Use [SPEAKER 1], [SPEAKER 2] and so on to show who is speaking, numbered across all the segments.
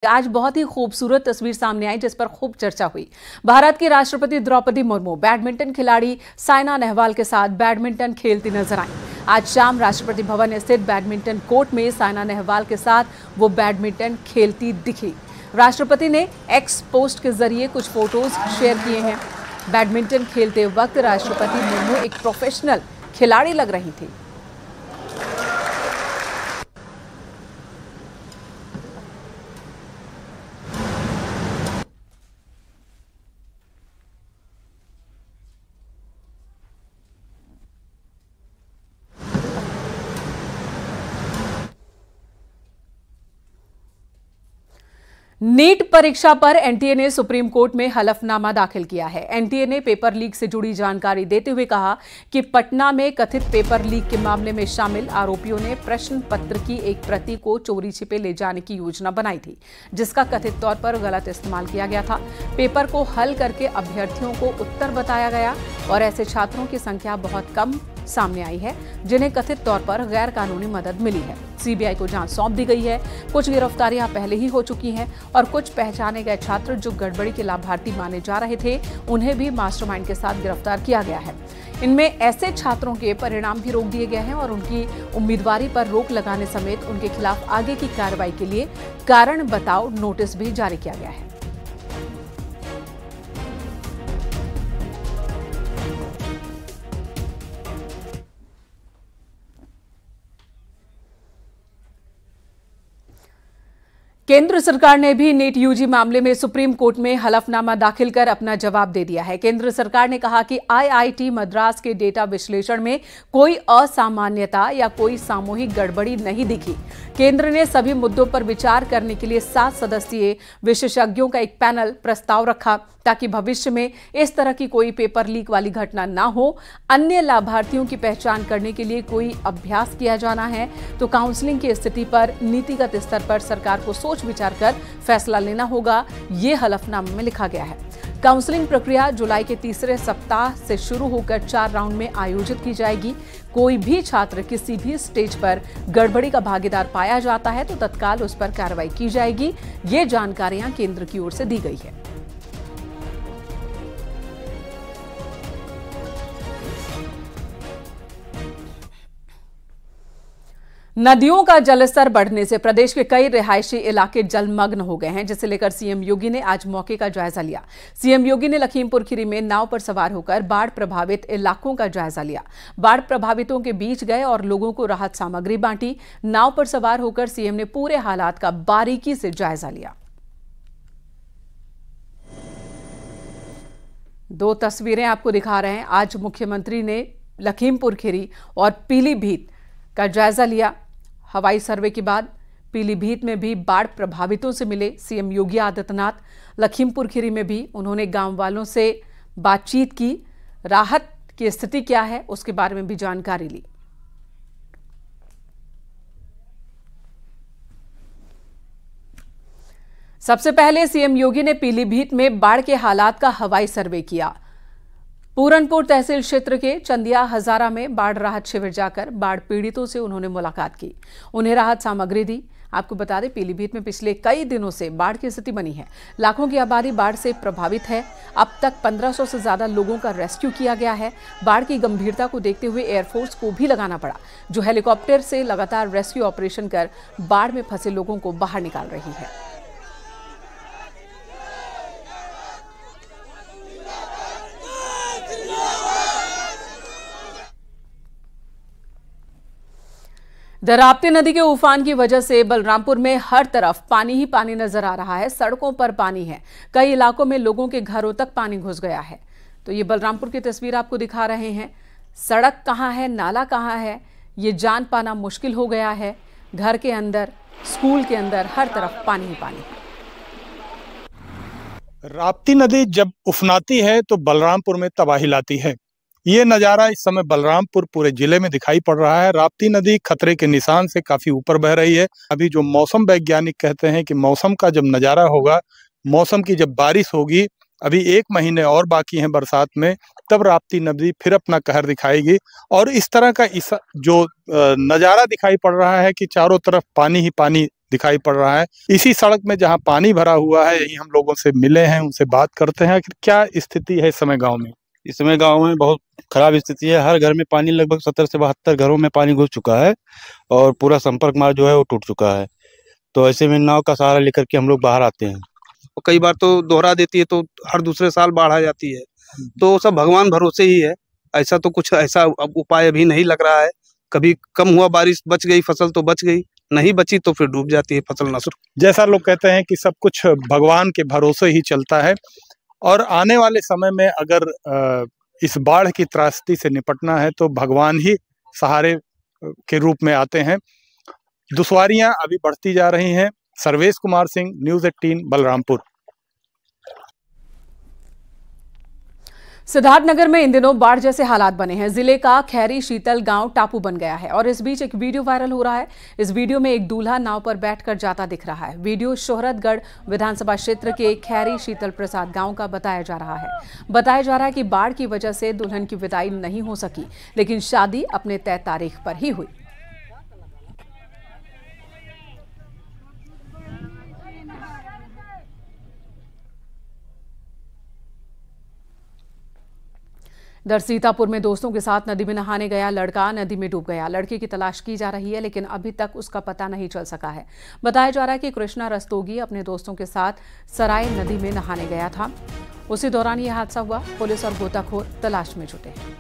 [SPEAKER 1] आज बहुत ही खूबसूरत तस्वीर सामने आई जिस पर खूब चर्चा हुई। भारत की राष्ट्रपति द्रौपदी मुर्मू बैडमिंटन खिलाड़ी साइना नेहवाल के साथ बैडमिंटन खेलती नजर आई। आज शाम राष्ट्रपति भवन स्थित बैडमिंटन कोर्ट में साइना नेहवाल के साथ वो बैडमिंटन खेलती दिखी। राष्ट्रपति ने एक्स पोस्ट के जरिए कुछ फोटोज शेयर किए हैं। बैडमिंटन खेलते वक्त राष्ट्रपति मुर्मू एक प्रोफेशनल खिलाड़ी लग रही थी। नीट परीक्षा पर एनटीए ने सुप्रीम कोर्ट में हलफनामा दाखिल किया है। एनटीए ने पेपर लीक से जुड़ी जानकारी देते हुए कहा कि पटना में कथित पेपर लीक के मामले में शामिल आरोपियों ने प्रश्न पत्र की एक प्रति को चोरी छिपे ले जाने की योजना बनाई थी, जिसका कथित तौर पर गलत इस्तेमाल किया गया था। पेपर को हल करके अभ्यर्थियों को उत्तर बताया गया और ऐसे छात्रों की संख्या बहुत कम सामने आई है जिन्हें कथित तौर पर गैर कानूनी मदद मिली है। सीबीआई को जांच सौंप दी गई है। कुछ गिरफ्तारियां पहले ही हो चुकी हैं और कुछ पहचाने गए छात्र जो गड़बड़ी के लाभार्थी माने जा रहे थे उन्हें भी मास्टरमाइंड के साथ गिरफ्तार किया गया है। इनमें ऐसे छात्रों के परिणाम भी रोक दिए गए हैं और उनकी उम्मीदवारी पर रोक लगाने समेत उनके खिलाफ आगे की कार्रवाई के लिए कारण बताओ नोटिस भी जारी किया गया है। केंद्र सरकार ने भी नीट यूजी मामले में सुप्रीम कोर्ट में हलफनामा दाखिल कर अपना जवाब दे दिया है। केंद्र सरकार ने कहा कि आईआईटी मद्रास के डेटा विश्लेषण में कोई असामान्यता या कोई सामूहिक गड़बड़ी नहीं दिखी। केंद्र ने सभी मुद्दों पर विचार करने के लिए 7 सदस्यीय विशेषज्ञों का एक पैनल प्रस्ताव रखा ताकि भविष्य में इस तरह की कोई पेपर लीक वाली घटना ना हो। अन्य लाभार्थियों की पहचान करने के लिए कोई अभ्यास किया जाना है तो काउंसलिंग की स्थिति पर नीतिगत स्तर पर सरकार को सोच विचार कर फैसला लेना होगा, ये हलफनामे में लिखा गया है। काउंसलिंग प्रक्रिया जुलाई के तीसरे सप्ताह से शुरू होकर 4 राउंड में आयोजित की जाएगी। कोई भी छात्र किसी भी स्टेज पर गड़बड़ी का भागीदार पाया जाता है तो तत्काल उस पर कार्रवाई की जाएगी। ये जानकारियां केंद्र की ओर से दी गई है। नदियों का जलस्तर बढ़ने से प्रदेश के कई रिहायशी इलाके जलमग्न हो गए हैं, जिसे लेकर सीएम योगी ने आज मौके का जायजा लिया। सीएम योगी ने लखीमपुर खीरी में नाव पर सवार होकर बाढ़ प्रभावित इलाकों का जायजा लिया। बाढ़ प्रभावितों के बीच गए और लोगों को राहत सामग्री बांटी। नाव पर सवार होकर सीएम ने पूरे हालात का बारीकी से जायजा लिया। 2 तस्वीरें आपको दिखा रहे हैं। आज मुख्यमंत्री ने लखीमपुर खीरी और पीलीभीत का जायजा लिया। हवाई सर्वे के बाद पीलीभीत में भी बाढ़ प्रभावितों से मिले सीएम योगी आदित्यनाथ। लखीमपुर खीरी में भी उन्होंने गांव वालों से बातचीत की, राहत की स्थिति क्या है उसके बारे में भी जानकारी ली। सबसे पहले सीएम योगी ने पीलीभीत में बाढ़ के हालात का हवाई सर्वे किया। पूरनपुर तहसील क्षेत्र के चंदिया हजारा में बाढ़ राहत शिविर जाकर बाढ़ पीड़ितों से उन्होंने मुलाकात की, उन्हें राहत सामग्री दी। आपको बता दें, पीलीभीत में पिछले कई दिनों से बाढ़ की स्थिति बनी है। लाखों की आबादी बाढ़ से प्रभावित है। अब तक 1500 से ज्यादा लोगों का रेस्क्यू किया गया है। बाढ़ की गंभीरता को देखते हुए एयरफोर्स को भी लगाना पड़ा, जो हेलीकॉप्टर से लगातार रेस्क्यू ऑपरेशन कर बाढ़ में फंसे लोगों को बाहर निकाल रही है। राप्ती नदी के उफान की वजह से बलरामपुर में हर तरफ पानी ही पानी नजर आ रहा है। सड़कों पर पानी है, कई इलाकों में लोगों के घरों तक पानी घुस गया है। तो ये बलरामपुर की तस्वीर आपको दिखा रहे हैं। सड़क कहां है, नाला कहां है, ये जान पाना मुश्किल हो गया है। घर के अंदर, स्कूल के अंदर, हर तरफ पानी ही पानी।
[SPEAKER 2] राप्ती नदी जब उफनाती है तो बलरामपुर में तबाही लाती है। ये नज़ारा इस समय बलरामपुर पूरे जिले में दिखाई पड़ रहा है। राप्ती नदी खतरे के निशान से काफी ऊपर बह रही है। अभी जो मौसम वैज्ञानिक कहते हैं कि मौसम का जब नज़ारा होगा, मौसम की जब बारिश होगी अभी 1 महीने और बाकी हैं बरसात में, तब राप्ती नदी फिर अपना कहर दिखाएगी। और इस तरह का जो नज़ारा दिखाई पड़ रहा है कि चारों तरफ पानी ही पानी दिखाई पड़ रहा है। इसी सड़क में जहां पानी भरा हुआ है, यही हम लोगों से मिले हैं, उनसे बात करते हैं कि क्या स्थिति है इस समय गांव में।
[SPEAKER 3] इस समय गांव में बहुत खराब स्थिति है। हर घर में पानी, लगभग 70 से 72 घरों में पानी घुस चुका है और पूरा संपर्क मार्ग जो है वो टूट चुका है। तो ऐसे में नाव का सहारा लेकर के हम लोग बाहर आते हैं।
[SPEAKER 4] कई बार तो दोहरा देती है तो हर दूसरे साल बाढ़ आ जाती है, तो सब भगवान भरोसे ही है। ऐसा तो कुछ ऐसा उपाय अभी नहीं लग रहा है। कभी कम हुआ बारिश, बच गई फसल तो बच गई, नहीं बची तो फिर डूब जाती है फसल नष्ट।
[SPEAKER 2] जैसा लोग कहते हैं कि सब कुछ भगवान के भरोसे ही चलता है और आने वाले समय में अगर इस बाढ़ की त्रासदी से निपटना है तो भगवान ही सहारे के रूप में आते हैं। दुश्वारियां अभी बढ़ती जा रही हैं। सर्वेश कुमार सिंह, न्यूज़ 18 बलरामपुर।
[SPEAKER 1] सिद्धार्थनगर में इन दिनों बाढ़ जैसे हालात बने हैं। जिले का खैरी शीतल गांव टापू बन गया है और इस बीच एक वीडियो वायरल हो रहा है। इस वीडियो में एक दूल्हा नाव पर बैठकर जाता दिख रहा है। वीडियो शोहरतगढ़ विधानसभा क्षेत्र के खैरी शीतल प्रसाद गांव का बताया जा रहा है। बताया जा रहा है कि बाढ़ की वजह से दुल्हन की विदाई नहीं हो सकी, लेकिन शादी अपने तय तारीख पर ही हुई। इधर सीतापुर में दोस्तों के साथ नदी में नहाने गया लड़का नदी में डूब गया। लड़के की तलाश की जा रही है, लेकिन अभी तक उसका पता नहीं चल सका है। बताया जा रहा है कि कृष्णा रस्तोगी अपने दोस्तों के साथ सराय नदी में नहाने गया था। उसी दौरान यह हादसा हुआ। पुलिस और गोताखोर तलाश में जुटे हैं।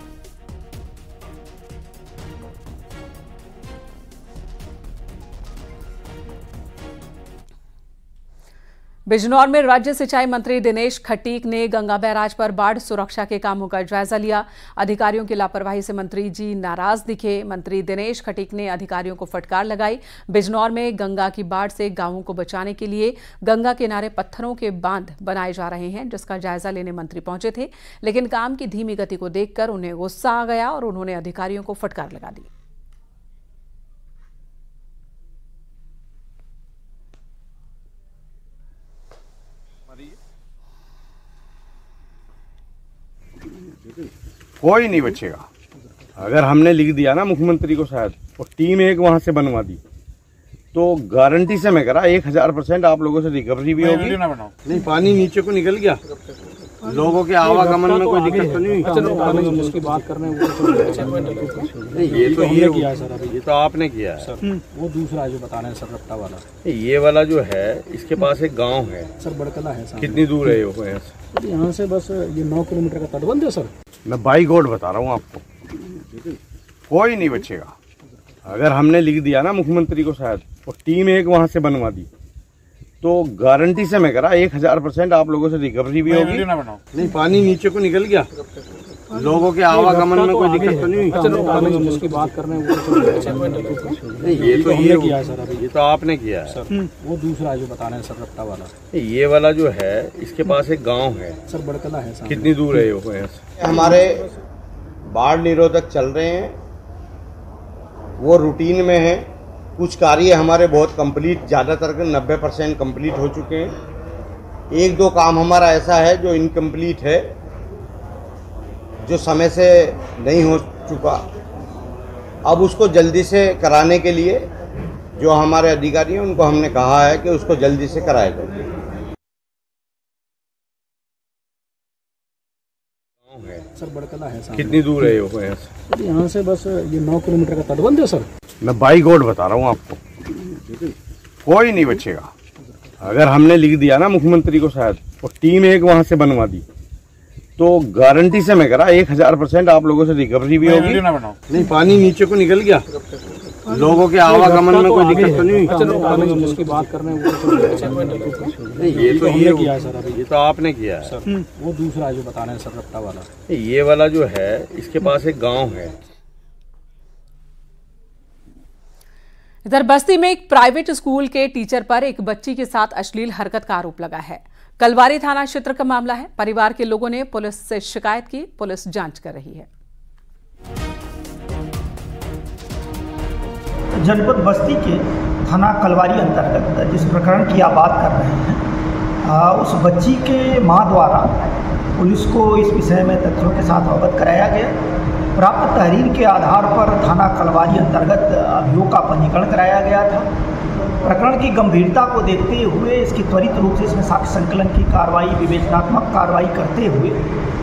[SPEAKER 1] बिजनौर में राज्य सिंचाई मंत्री दिनेश खटीक ने गंगा बैराज पर बाढ़ सुरक्षा के कामों का जायजा लिया। अधिकारियों की लापरवाही से मंत्री जी नाराज दिखे। मंत्री दिनेश खटीक ने अधिकारियों को फटकार लगाई। बिजनौर में गंगा की बाढ़ से गांवों को बचाने के लिए गंगा किनारे पत्थरों के बांध बनाए जा रहे हैं, जिसका जायजा लेने मंत्री पहुंचे थे, लेकिन काम की धीमी गति को देखकर उन्हें गुस्सा आ गया और उन्होंने अधिकारियों को फटकार लगा दी।
[SPEAKER 3] कोई नहीं बचेगा। अगर हमने लिख दिया ना मुख्यमंत्री को शायद, और टीम एक वहां से बनवा दी, तो गारंटी से मैं करा 1000% आप लोगों से रिकवरी भी होगी। नहीं, पानी नीचे को निकल गया, लोगों के आवागमन में कोई दिक्कत तो नहीं हुई।
[SPEAKER 5] जिसकी बात कर रहे हैं
[SPEAKER 3] ये तो आपने किया है
[SPEAKER 5] सर। वो दूसरा है जो बता रहे हैं सर, रफ्ता वाला।
[SPEAKER 3] ये वाला जो है, इसके पास एक गांव है
[SPEAKER 5] सर, बड़कला है सर।
[SPEAKER 3] कितनी दूर है वो
[SPEAKER 5] यहाँ से? बस ये 9 किलोमीटर का तटबंध है सर।
[SPEAKER 3] मैं बाई गोड बता रहा हूँ आपको, कोई नहीं बचेगा। अगर हमने लिख दिया ना मुख्यमंत्री को शायद, और टीम एक वहां से बनवा दी, तो गारंटी से मैं करा 1000% आप लोगों से रिकवरी भी होगी। नहीं, पानी नीचे को निकल गया, लोगों के आवागमन में कोई दिक्कत तो नहीं हुई।
[SPEAKER 5] जिसकी बात कर रहे हैं
[SPEAKER 3] ये तो आपने किया है
[SPEAKER 5] सर। वो दूसरा है जो बता रहे हैं सर, रफ्ता वाला।
[SPEAKER 3] ये वाला जो है, इसके पास एक गांव है
[SPEAKER 5] सर, बड़कला है सर।
[SPEAKER 3] कितनी दूर है वो?
[SPEAKER 6] हमारे बाढ़ निरोधक चल रहे हैं, वो रूटीन में है। कुछ कार्य हमारे बहुत कंप्लीट, ज़्यादातर 90% कंप्लीट हो चुके हैं। 1-2 काम हमारा ऐसा है जो इनकम्प्लीट है, जो समय से नहीं हो चुका। अब उसको जल्दी से कराने के लिए जो हमारे अधिकारी हैं उनको हमने कहा है कि उसको जल्दी से कराया जाए।
[SPEAKER 5] सर, बड़कला है सर।
[SPEAKER 3] कितनी दूर है वो?
[SPEAKER 5] यहाँ से बस ये 9 किलोमीटर का तटबंध है सर।
[SPEAKER 3] मैं बाई गोड बता रहा हूँ आपको, कोई नहीं बचेगा। अगर हमने लिख दिया ना मुख्यमंत्री को शायद, और टीम एक वहां से बनवा दी, तो गारंटी से मैं करा 1000% आप लोगों से रिकवरी भी होगी। नहीं, पानी नीचे को निकल गया, लोगों के आवागमन में कोई दिक्कत तो नहीं हुई।
[SPEAKER 5] जिसकी बात कर रहे हैं
[SPEAKER 3] ये तो आपने किया है
[SPEAKER 5] सर। वो दूसरा है जो बता रहे हैं सर, रफ्ता वाला।
[SPEAKER 3] ये वाला जो है, इसके पास एक गांव है।
[SPEAKER 1] इधर बस्ती में एक प्राइवेट स्कूल के टीचर पर एक बच्ची के साथ अश्लील हरकत का आरोप लगा है। कलवारी थाना क्षेत्र का मामला है। परिवार के लोगों ने पुलिस से शिकायत की, पुलिस जांच कर रही है।
[SPEAKER 7] जनपद बस्ती के थाना कलवारी अंतर्गत जिस प्रकरण की आप बात कर रहे हैं, उस बच्ची के मां द्वारा पुलिस को इस विषय में तथ्यों के साथ अवगत कराया गया। प्राप्त तहरीर के आधार पर थाना कलवारी अंतर्गत अभियोग का पंजीकरण कराया गया था। प्रकरण की गंभीरता को देखते हुए इसकी त्वरित रूप से इसमें साक्ष्य संकलन की कार्रवाई, विवेचनात्मक कार्रवाई करते हुए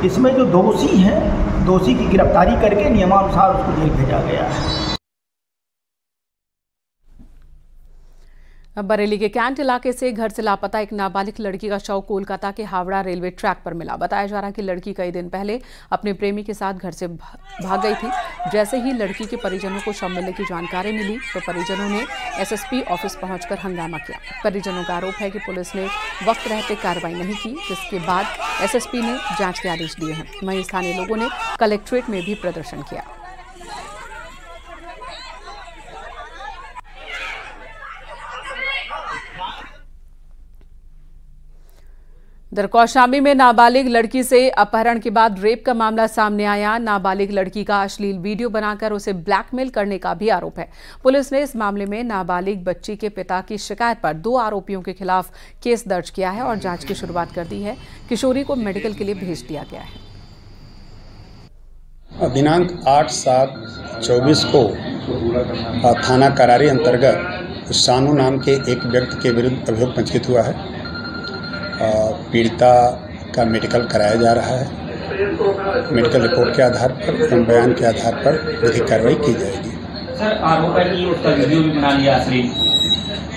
[SPEAKER 7] इसमें जो दोषी हैं, दोषी की गिरफ्तारी करके नियमानुसार उसको जेल भेजा गया है।
[SPEAKER 1] बरेली के कैंट इलाके से घर से लापता एक नाबालिग लड़की का शव कोलकाता के हावड़ा रेलवे ट्रैक पर मिला। बताया जा रहा है कि लड़की कई दिन पहले अपने प्रेमी के साथ घर से भाग गई थी। जैसे ही लड़की के परिजनों को शव मिलने की जानकारी मिली तो परिजनों ने एसएसपी ऑफिस पहुंचकर हंगामा किया। परिजनों का आरोप है कि पुलिस ने वक्त रहते कार्रवाई नहीं की, जिसके बाद एसएसपी ने जांच के आदेश दिए हैं। वहीं स्थानीय लोगों ने कलेक्ट्रेट में भी प्रदर्शन किया। इधर कौशाम्बी में नाबालिग लड़की से अपहरण के बाद रेप का मामला सामने आया। नाबालिग लड़की का अश्लील वीडियो बनाकर उसे ब्लैकमेल करने का भी आरोप है। पुलिस ने इस मामले में नाबालिग बच्ची के पिता की शिकायत पर 2 आरोपियों के खिलाफ केस दर्ज किया है और जांच की शुरुआत कर दी है। किशोरी को मेडिकल के लिए भेज दिया गया है।
[SPEAKER 8] दिनांक 8/7/24 को थाना करारी अंतर्गत शानू नाम के एक व्यक्ति के विरुद्ध अभियोग पंजीकृत हुआ है। पीड़िता का मेडिकल कराया जा रहा है। मेडिकल रिपोर्ट के आधार पर एवं बयान के आधार पर विधिक कार्रवाई की जाएगी।
[SPEAKER 9] सर, आरोप है कि उसका वीडियो भी बना लिया अश्लील।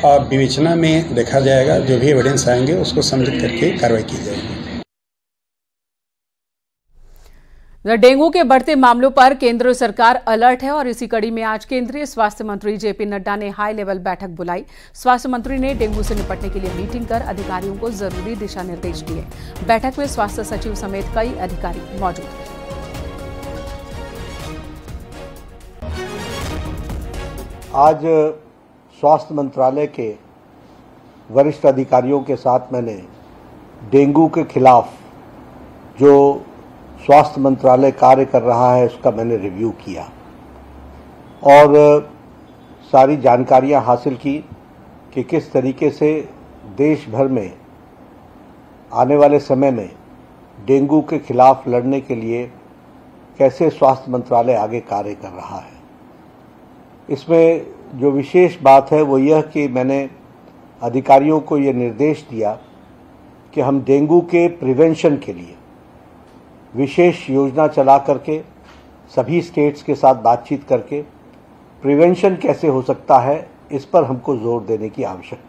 [SPEAKER 8] और विवेचना में देखा जाएगा, जो भी एविडेंस आएंगे उसको सम्मिलित करके कार्रवाई की जाएगी।
[SPEAKER 1] डेंगू के बढ़ते मामलों पर केंद्र सरकार अलर्ट है और इसी कड़ी में आज केंद्रीय स्वास्थ्य मंत्री जेपी नड्डा ने हाई लेवल बैठक बुलाई। स्वास्थ्य मंत्री ने डेंगू से निपटने के लिए मीटिंग कर अधिकारियों को जरूरी दिशा निर्देश दिए। बैठक में स्वास्थ्य सचिव समेत कई अधिकारी मौजूद थे।
[SPEAKER 10] आज स्वास्थ्य मंत्रालय के वरिष्ठ अधिकारियों के साथ मैंने डेंगू के खिलाफ जो स्वास्थ्य मंत्रालय कार्य कर रहा है उसका मैंने रिव्यू किया और सारी जानकारियां हासिल की कि किस तरीके से देश भर में आने वाले समय में डेंगू के खिलाफ लड़ने के लिए कैसे स्वास्थ्य मंत्रालय आगे कार्य कर रहा है। इसमें जो विशेष बात है वो यह कि मैंने अधिकारियों को ये निर्देश दिया कि हम डेंगू के प्रिवेंशन के लिए विशेष योजना चला करके सभी स्टेट्स के साथ बातचीत करके प्रिवेंशन कैसे हो सकता है इस पर हमको जोर देने की आवश्यकता है।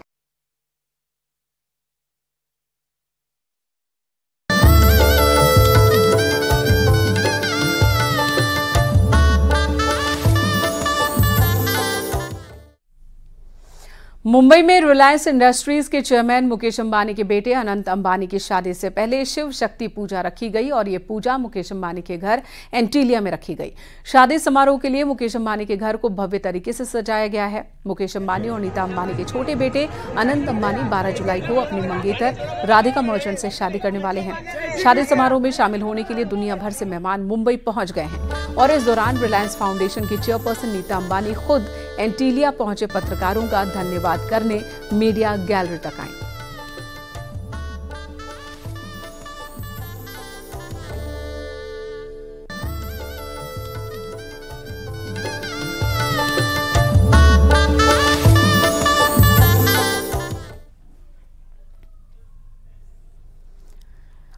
[SPEAKER 1] मुंबई में रिलायंस इंडस्ट्रीज के चेयरमैन मुकेश अंबानी के बेटे अनंत अंबानी की शादी से पहले शिव शक्ति पूजा रखी गई और ये पूजा मुकेश अंबानी के घर एंटीलिया में रखी गई। शादी समारोह के लिए मुकेश अंबानी के घर को भव्य तरीके से सजाया गया है। मुकेश अंबानी और नीता अंबानी के छोटे बेटे अनंत अंबानी 12 जुलाई को अपनी मंगेतर राधिका मर्चेंट से शादी करने वाले हैं। शादी समारोह में शामिल होने के लिए दुनिया भर से मेहमान मुंबई पहुंच गए हैं और इस दौरान रिलायंस फाउंडेशन की चेयरपर्सन नीता अंबानी खुद एंटीलिया पहुंचे पत्रकारों का धन्यवाद करने मीडिया गैलरी तक आई।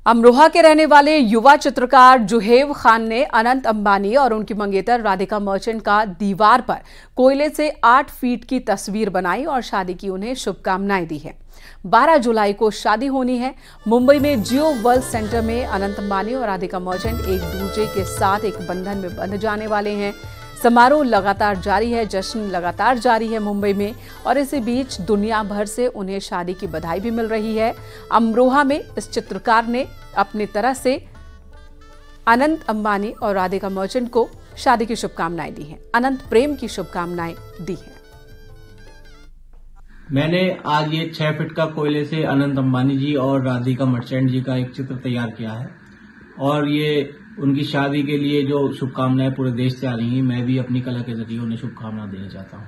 [SPEAKER 1] अमरोहा के रहने वाले युवा चित्रकार जुहेब खान ने अनंत अंबानी और उनकी मंगेतर राधिका मर्चेंट का दीवार पर कोयले से 8 फीट की तस्वीर बनाई और शादी की उन्हें शुभकामनाएं दी है। 12 जुलाई को शादी होनी है। मुंबई में जियो वर्ल्ड सेंटर में अनंत अंबानी और राधिका मर्चेंट एक दूसरे के साथ एक बंधन में बंध जाने वाले हैं। समारोह लगातार जारी है, जश्न लगातार जारी है मुंबई में और इसी बीच दुनिया भर से उन्हें शादी की बधाई भी मिल रही है। अमरोहा में इस चित्रकार ने अपनी तरह से अनंत अंबानी और राधिका मर्चेंट को शादी की शुभकामनाएं दी हैं। अनंत प्रेम की शुभकामनाएं दी हैं।
[SPEAKER 11] मैंने आज ये 6 फीट का कोयले से अनंत अंबानी जी और राधिका मर्चेंट जी का एक चित्र तैयार किया है और ये उनकी शादी के लिए जो शुभकामनाएं पूरे देश से आ रही हैं, मैं भी अपनी कला के जरिए उन्हें शुभकामनाएं देना चाहता हूं।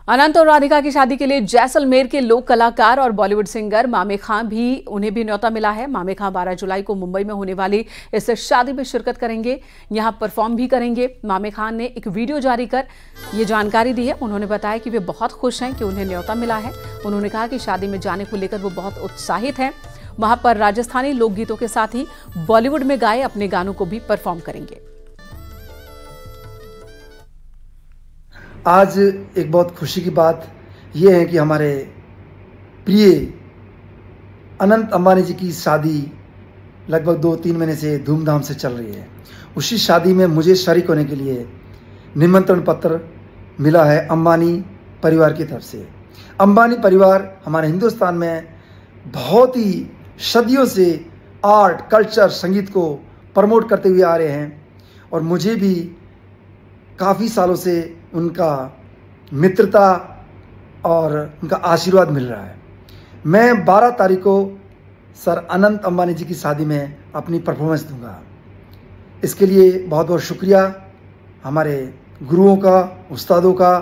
[SPEAKER 1] अनंत और राधिका की शादी के लिए जैसलमेर के लोक कलाकार और बॉलीवुड सिंगर मामे खां उन्हें भी न्योता मिला है। मामे खां 12 जुलाई को मुंबई में होने वाली इस शादी में शिरकत करेंगे, यहां परफॉर्म भी करेंगे। मामे खां ने एक वीडियो जारी कर ये जानकारी दी है। उन्होंने बताया कि वे बहुत खुश हैं कि उन्हें न्योता मिला है। उन्होंने कहा कि शादी में जाने को लेकर वो बहुत उत्साहित हैं। वहां पर राजस्थानी लोकगीतों के साथ ही बॉलीवुड में गाए अपने गानों को भी परफॉर्म करेंगे।
[SPEAKER 12] आज एक बहुत खुशी की बात यह है कि हमारे प्रिय अनंत अंबानी जी की शादी लगभग 2-3 महीने से धूमधाम से चल रही है। उसी शादी में मुझे शरीक होने के लिए निमंत्रण पत्र मिला है अंबानी परिवार की तरफ से। अंबानी परिवार हमारे हिंदुस्तान में बहुत ही सदियों से आर्ट, कल्चर, संगीत को प्रमोट करते हुए आ रहे हैं और मुझे भी काफ़ी सालों से उनका मित्रता और उनका आशीर्वाद मिल रहा है। मैं 12 तारीख को सर अनंत अंबानी जी की शादी में अपनी परफॉर्मेंस दूंगा। इसके लिए बहुत बहुत शुक्रिया हमारे गुरुओं का, उस्तादों का,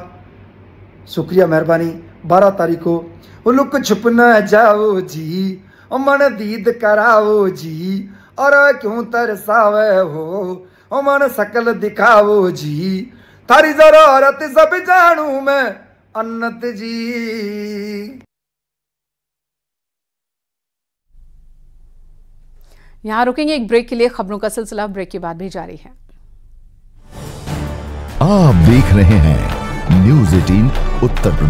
[SPEAKER 12] शुक्रिया, मेहरबानी। 12 तारीख को लुक छुप न जाओ जी, मन दीद कराओ जी, और क्यों तरसावे हो मन सकल दिखाओ जी, थारी जरूरत सब जानू मैं अनंत जी।
[SPEAKER 1] यहां रुकेंगे एक ब्रेक के लिए। खबरों का सिलसिला ब्रेक के बाद भी जारी है।
[SPEAKER 13] आप देख रहे हैं न्यूज़ 18 उत्तर प्रदेश।